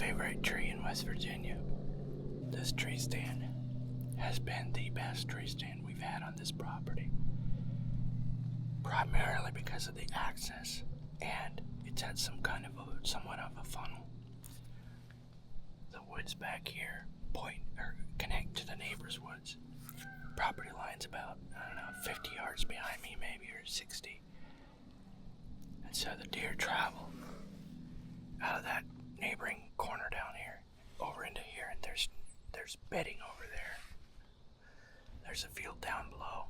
favorite tree in West Virginia. This tree stand has been the best tree stand we've had on this property. Primarily because of the access, and it's at somewhat of a funnel. The woods back here connect to the neighbor's woods. Property line's about, 50 yards behind me maybe, or 60. And so the deer travel out of that neighboring corner down here over into here, and there's bedding over there. There's a field down below.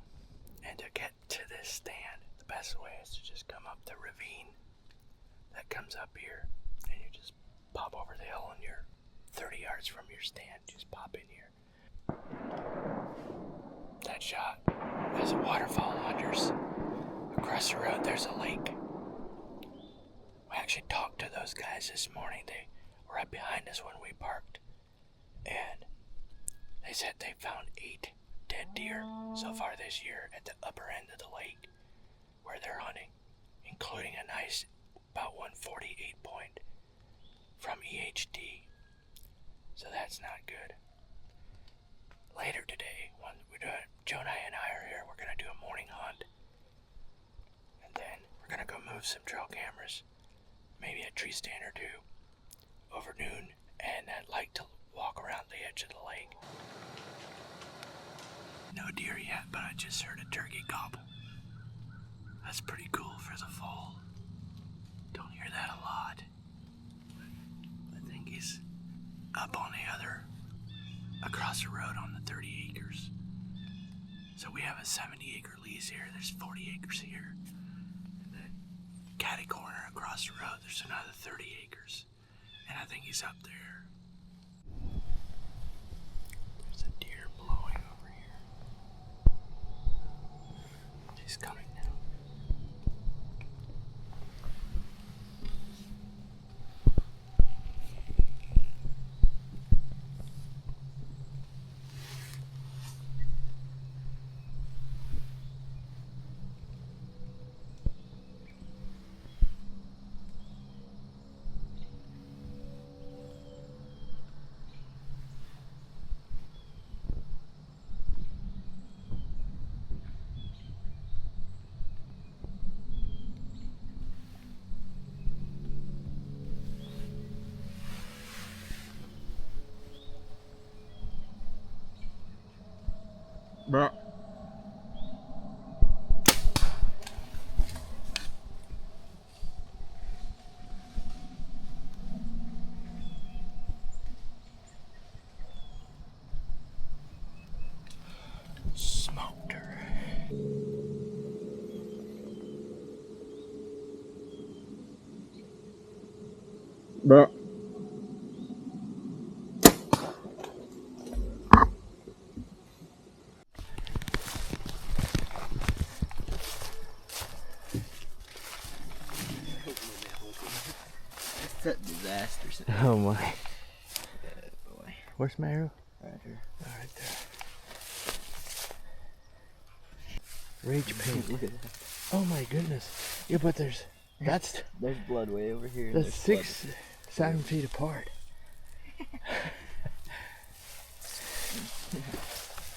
And to get to this stand, the best way is to just come up the ravine that comes up here, and you just pop over the hill, and you're 30 yards from your stand. Just pop in here. That shot has a waterfall hunters. Across the road there's a lake. We actually talked to those guys this morning. They were right behind us when we parked, and they said they found 8 dead deer so far this year at the upper end of the lake where they're hunting, including a nice about 148 point from EHD. So that's not good. Later today, when Joni and I are here, we're going to do a morning hunt. And then we're going to go move some trail cameras, maybe a tree stand or two, over noon. And I'd like to walk around the edge of the lake. No deer yet, but I just heard a turkey gobble. That's pretty cool for the fall. Don't hear that a lot. I think he's up on the other, across the road on the 30 acres. So we have a 70-acre lease here. There's 40 acres here. And the catty corner across the road, there's another 30 acres. And I think he's up there. There's a deer blowing over here. He's coming now. Bro. Smoked her. Bro. That's a disaster. Oh my. Boy. Where's my arrow? Right here. Oh, right there. Rage paint. Look at that. Oh my goodness. Yeah, but there's blood way over here. that's 7 feet apart.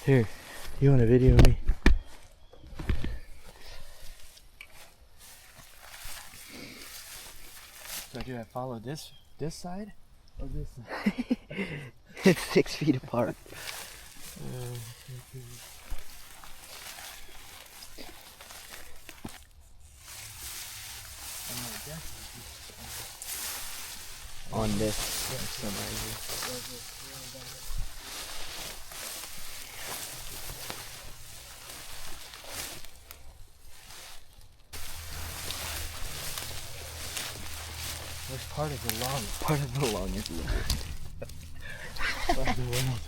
Here, you want to video me? So do I follow this side or this side? It's 6 feet apart. On this. Where's part of the lung? Part of the lung is Part of the world.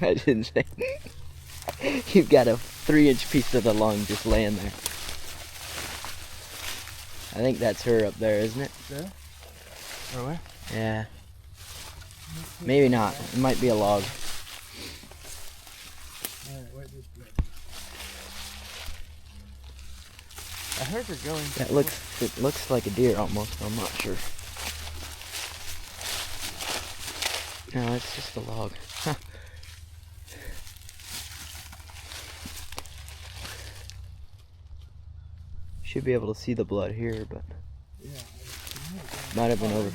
Imagine saying you've got a 3-inch piece of the lung just laying there. I think that's her up there, isn't it? Yeah. Or where? Yeah. Maybe not. It might be a log. I heard her going. It looks like a deer almost. I'm not sure. No, it's just a log. Huh. Should be able to see the blood here, but might have been over.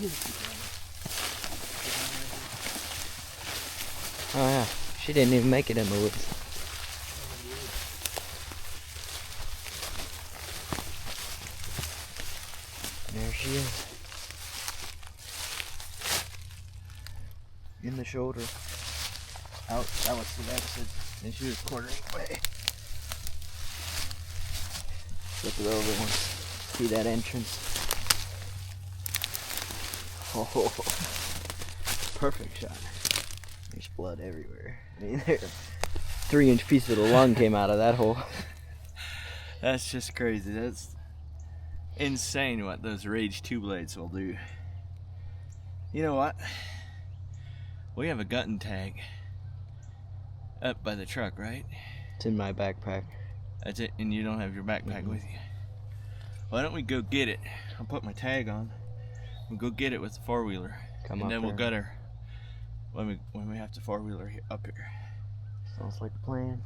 Oh yeah, she didn't even make it in the woods. There she is. In the shoulder. Out, that was the exit, and she was quartering away. Flip her over one. See that entrance? Oh, perfect shot. There's blood everywhere. I mean, there, 3-inch piece of the lung came out of that hole. That's just crazy. That's insane what those Rage 2 blades will do. You know what? We have a gutting tag up by the truck, right? It's in my backpack. That's it, and you don't have your backpack with you. Why don't we go get it? I'll put my tag on. We'll go get it with the 4-wheeler. Come and up then we'll there. gut her when we have the 4-wheeler up here. Sounds like a plan.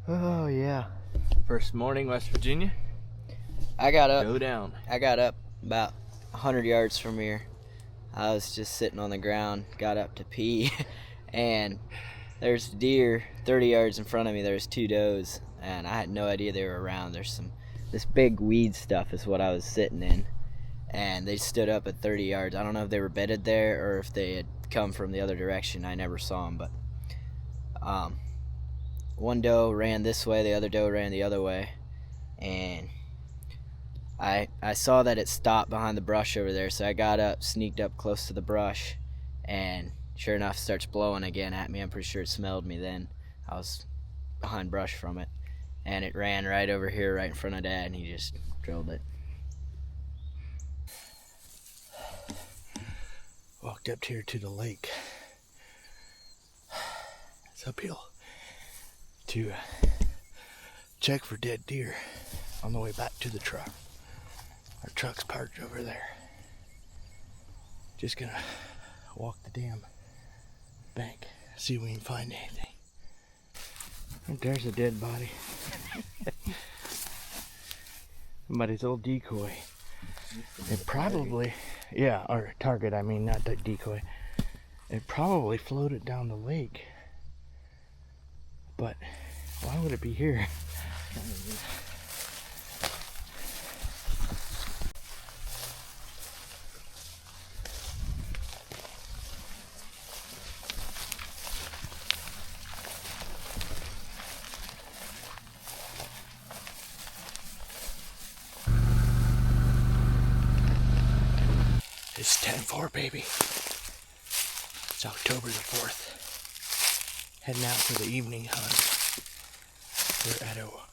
Oh yeah. First morning, West Virginia. I got up. Go down. I got up about 100 yards from here. I was just sitting on the ground, got up to pee, and there's deer 30 yards in front of me. There's 2 does, and I had no idea they were around. This big weed stuff is what I was sitting in, and they stood up at 30 yards. I don't know if they were bedded there or if they had come from the other direction. I never saw them, but one doe ran this way, the other doe ran the other way, and I saw that it stopped behind the brush over there, so I got up, sneaked up close to the brush, and sure enough, it starts blowing again at me. I'm pretty sure it smelled me then. I was behind brush from it, and it ran right over here, right in front of Dad, and he just drilled it. Walked up here to the lake. It's uphill to check for dead deer on the way back to the truck. Our truck's parked over there. Just gonna walk the damn bank, see if we can find anything. And there's a dead body. Somebody's old decoy. It probably, yeah, or target, I mean, not the decoy. It probably floated down the lake. But why would it be here? It's 10-4, baby. It's October the 4th. Heading out for the evening hunt. We're at our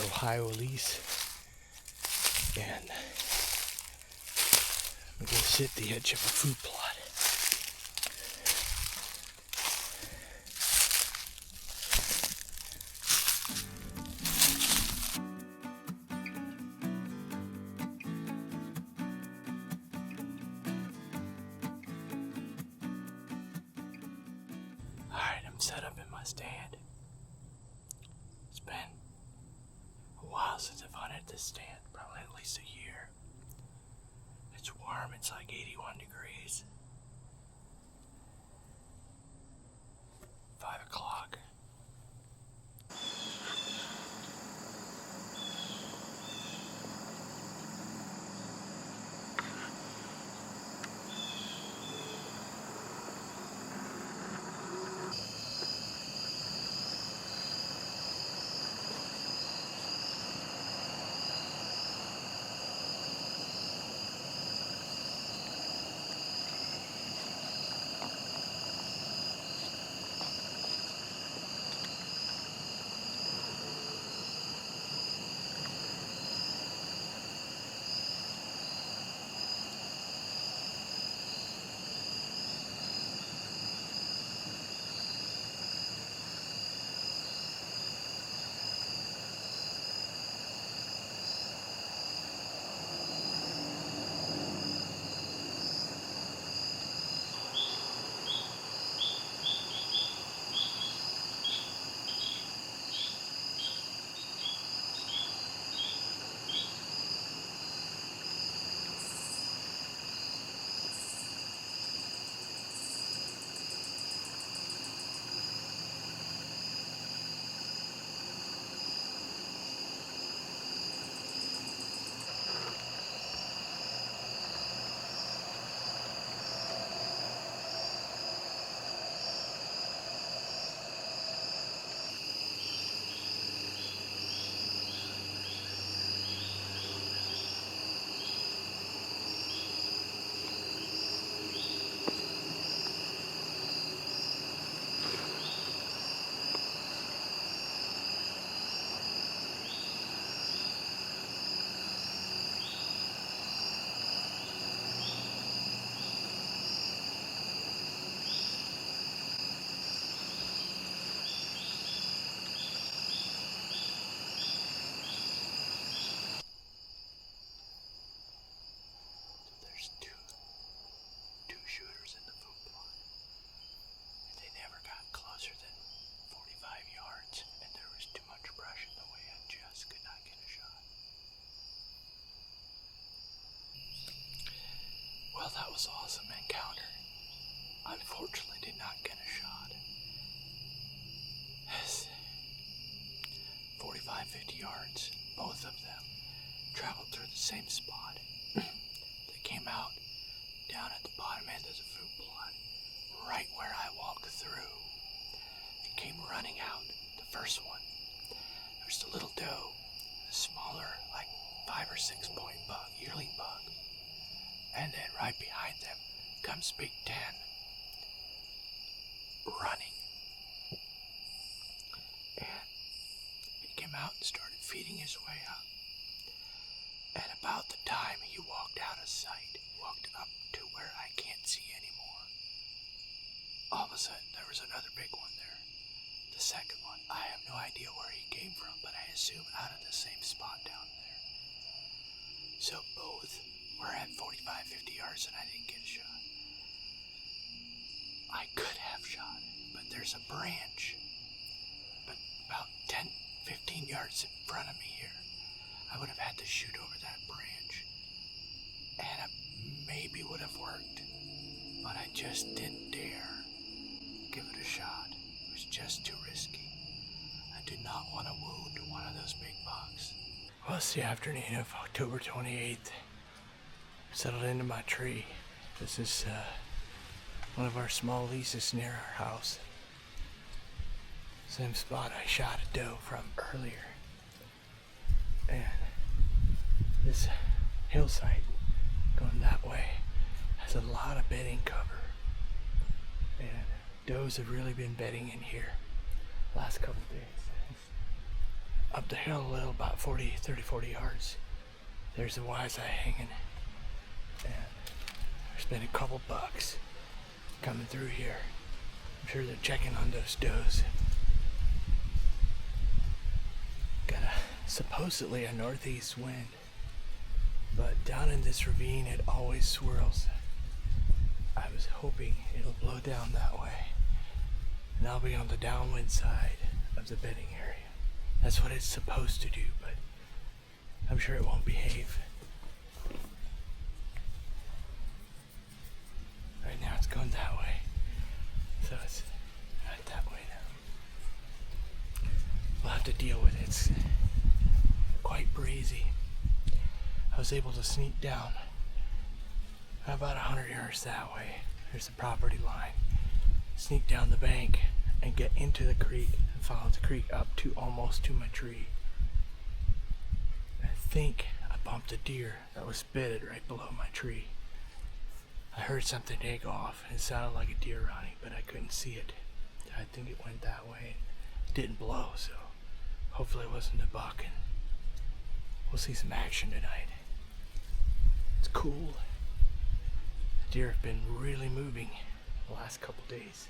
Ohio lease. And we're going to sit at the edge of a food plot. Alright, I'm set up in my stand. It's been a while since I've hunted this stand, probably at least a year. It's warm, it's like 81 degrees. 5 o'clock. was an awesome encounter. Unfortunately, did not get a shot. Yes. 45, 50 yards, both of them traveled through the same spot. They came out down at the bottom end of the fruit plot, right where I walked through. It came running out, the first one. There's the little doe, a smaller, like 5 or 6 point bug, yearling bug. And then right behind them comes Big Dan, running. And he came out and started feeding his way up. And about the time he walked out of sight, walked up to where I can't see anymore, all of a sudden there was another big one there. The second one, I have no idea where he came from, but I assume out of the same spot down there. So both were at 45, 50 yards and I didn't get a shot. I could have shot, but there's a branch, but about 10, 15 yards in front of me here. I would have had to shoot over that branch, and it maybe would have worked, but I just didn't dare give it a shot. It was just too risky. I did not want to wound one of those big bugs. Well, it's the afternoon of October 28th. Settled into my tree. This is one of our small leases near our house. Same spot I shot a doe from earlier. And this hillside going that way has a lot of bedding cover. And does have really been bedding in here last couple days. Up the hill a little, about 40 yards. There's the wise eye hanging. And there's been a couple bucks coming through here. I'm sure they're checking on those does. Got supposedly a northeast wind, but down in this ravine it always swirls. I was hoping it'll blow down that way, and I'll be on the downwind side of the bedding area. That's what it's supposed to do, but I'm sure it won't behave. Right now it's going that way, so it's not that way now. We'll have to deal with it. It's quite breezy. I was able to sneak down about 100 yards that way. There's the property line. Sneak down the bank and get into the creek and follow the creek up to almost to my tree. I think I bumped a deer that was bedded right below my tree. I heard something take off and it sounded like a deer running, but I couldn't see it. I think it went that way. It didn't blow, so hopefully it wasn't a buck, and we'll see some action tonight. It's cool. The deer have been really moving the last couple days.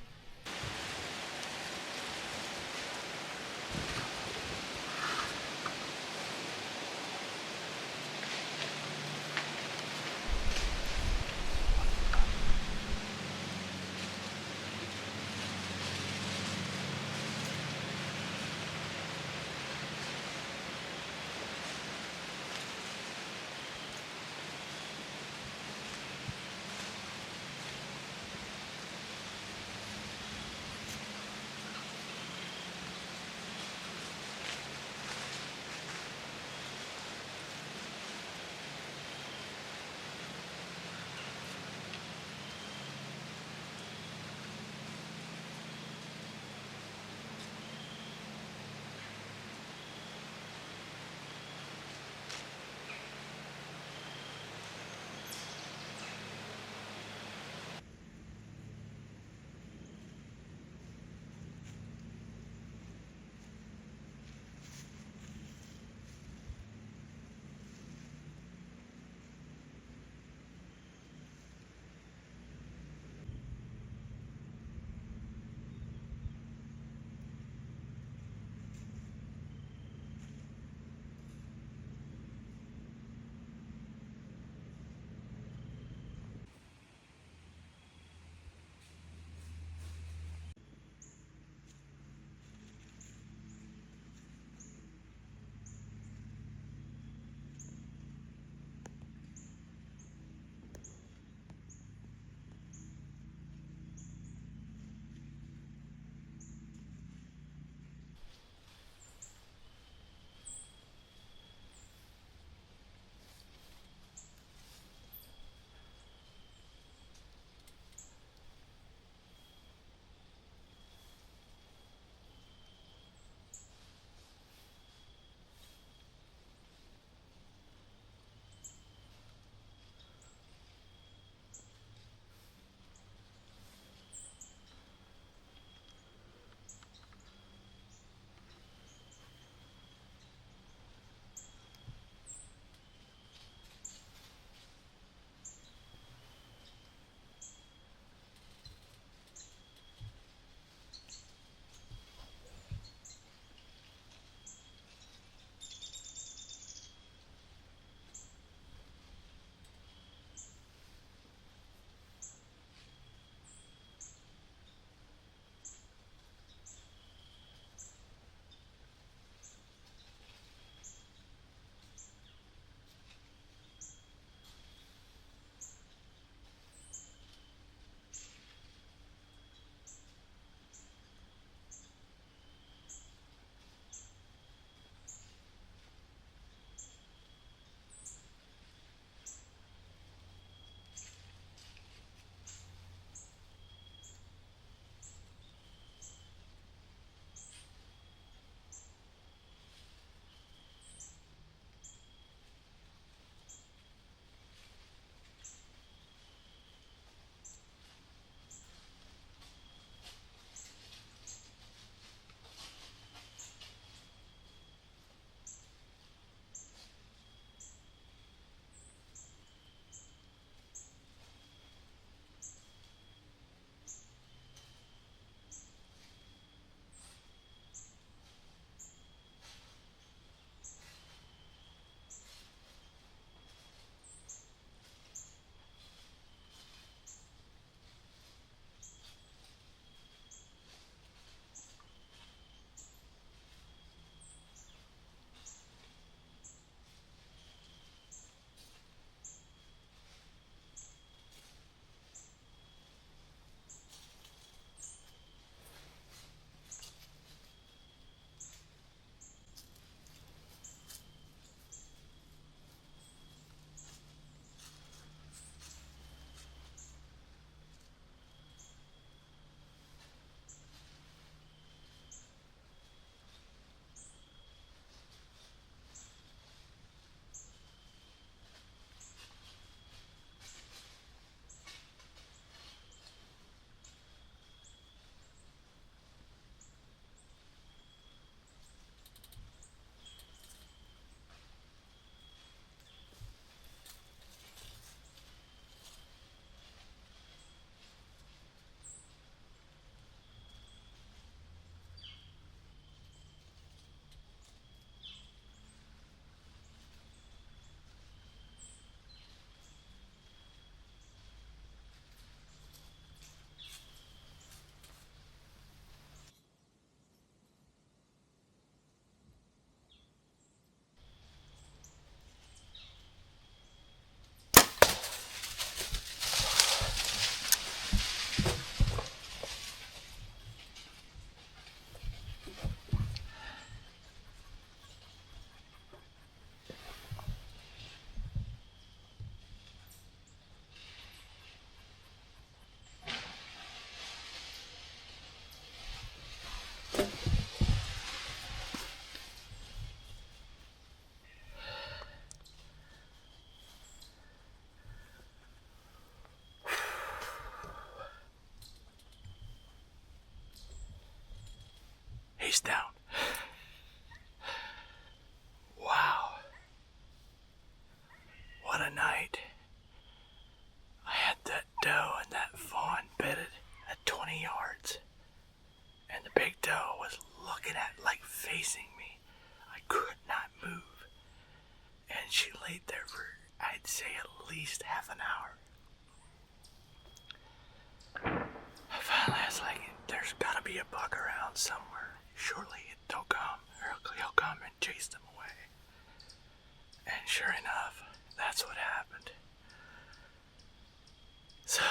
face down. Wow. What a night. I had that doe and that fawn bedded at 20 yards. And the big doe was looking like facing me. I could not move. And she laid there for, I'd say, at least half an hour. Finally, I was like, there's gotta be a buck around somewhere. Surely they'll come, or he'll come and chase them away. And sure enough, that's what happened. So,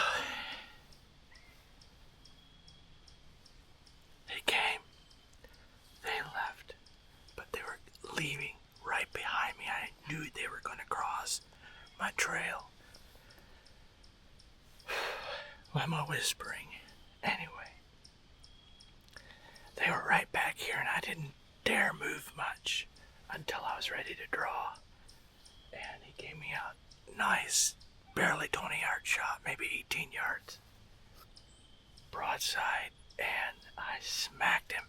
they came, they left, but they were leaving right behind me. I knew they were going to cross my trail. Why am I whispering? Anyway, they were right back here and I didn't dare move much until I was ready to draw. And he gave me a nice, barely 20-yard shot, maybe 18 yards. Broadside, and I smacked him.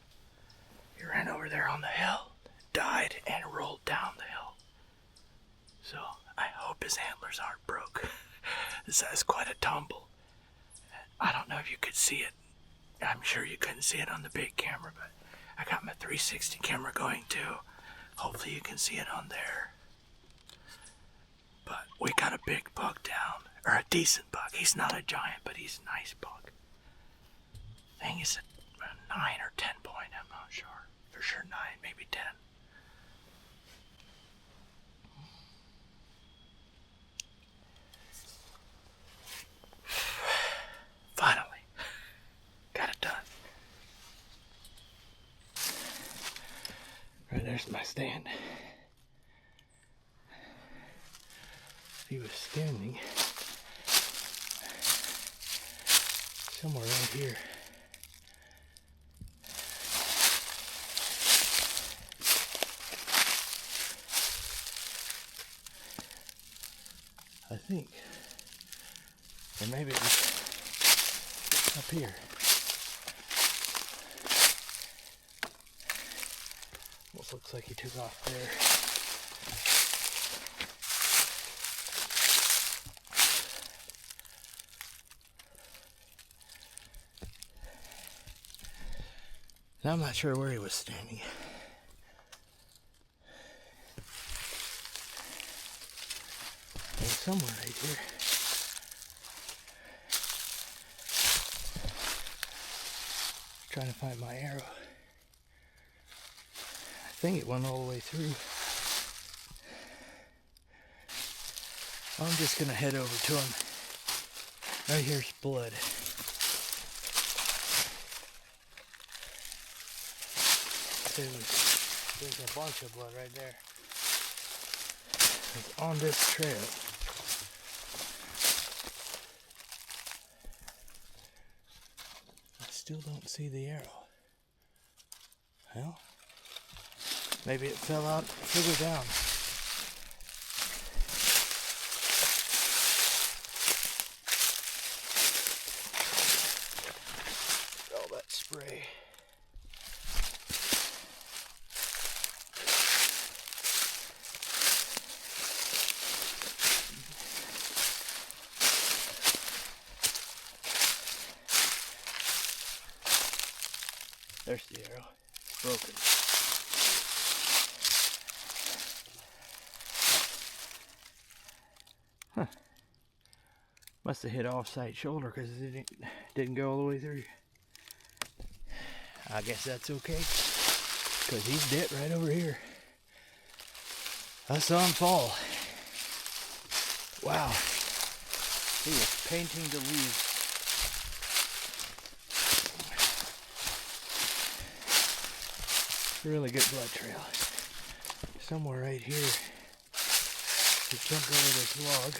He ran over there on the hill, died, and rolled down the hill. So I hope his antlers aren't broke. This is quite a tumble. I don't know if you could see it. I'm sure you couldn't see it on the big camera, but I got my 360 camera going too. Hopefully you can see it on there. But we got a big buck down, or a decent buck. He's not a giant, but he's a nice buck. I think he's a 9 or 10 point, I'm not sure. For sure 9, maybe 10. Finally, got it done. Right there's my stand. He was standing somewhere right here. I think, or maybe it was up here. Almost looks like he took off there. And I'm not sure where he was standing. It was somewhere right here. Trying to find my arrow. I think it went all the way through. I'm just gonna head over to him. Right here's blood. There's a bunch of blood right there. It's on this trail. I still don't see the arrow. Well, maybe it fell out further down. All that spray. There's the arrow. It's broken. Huh. Must have hit off-site shoulder because it didn't go all the way through. I guess that's okay, because he's dead right over here. I saw him fall. Wow. He was painting the leaves. Really good blood trail. Somewhere right here. He jumped over this log.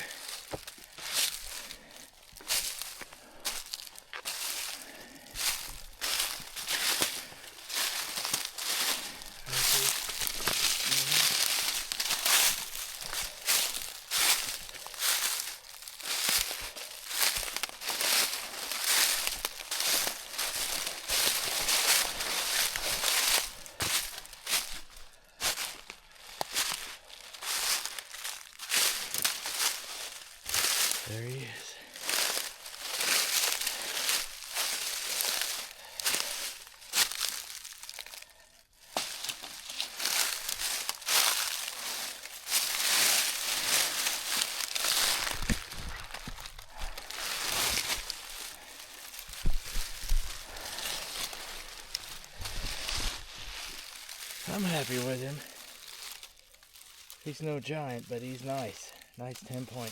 There he is. I'm happy with him. He's no giant, but he's nice. Nice 10-point.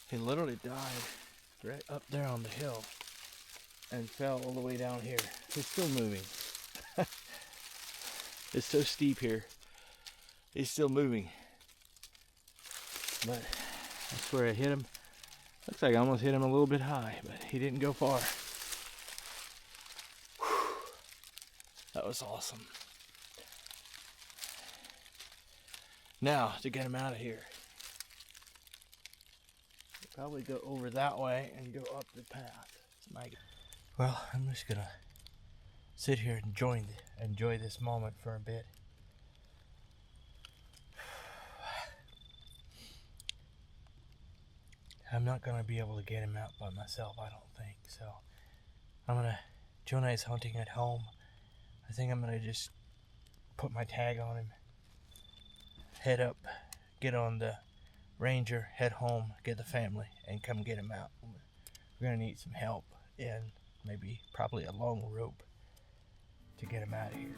He literally died right up there on the hill and fell all the way down here. He's still moving. It's so steep here. He's still moving. But that's where I hit him. Looks like I almost hit him a little bit high, but he didn't go far. Whew. That was awesome. Now, to get him out of here, probably go over that way and go up the path. Well, I'm just gonna sit here and enjoy this moment for a bit. I'm not gonna be able to get him out by myself, I don't think. So Jonah is hunting at home. I think I'm gonna just put my tag on him, head up, get on the Ranger, head home, get the family, and come get him out. We're gonna need some help and probably a long rope to get him out of here.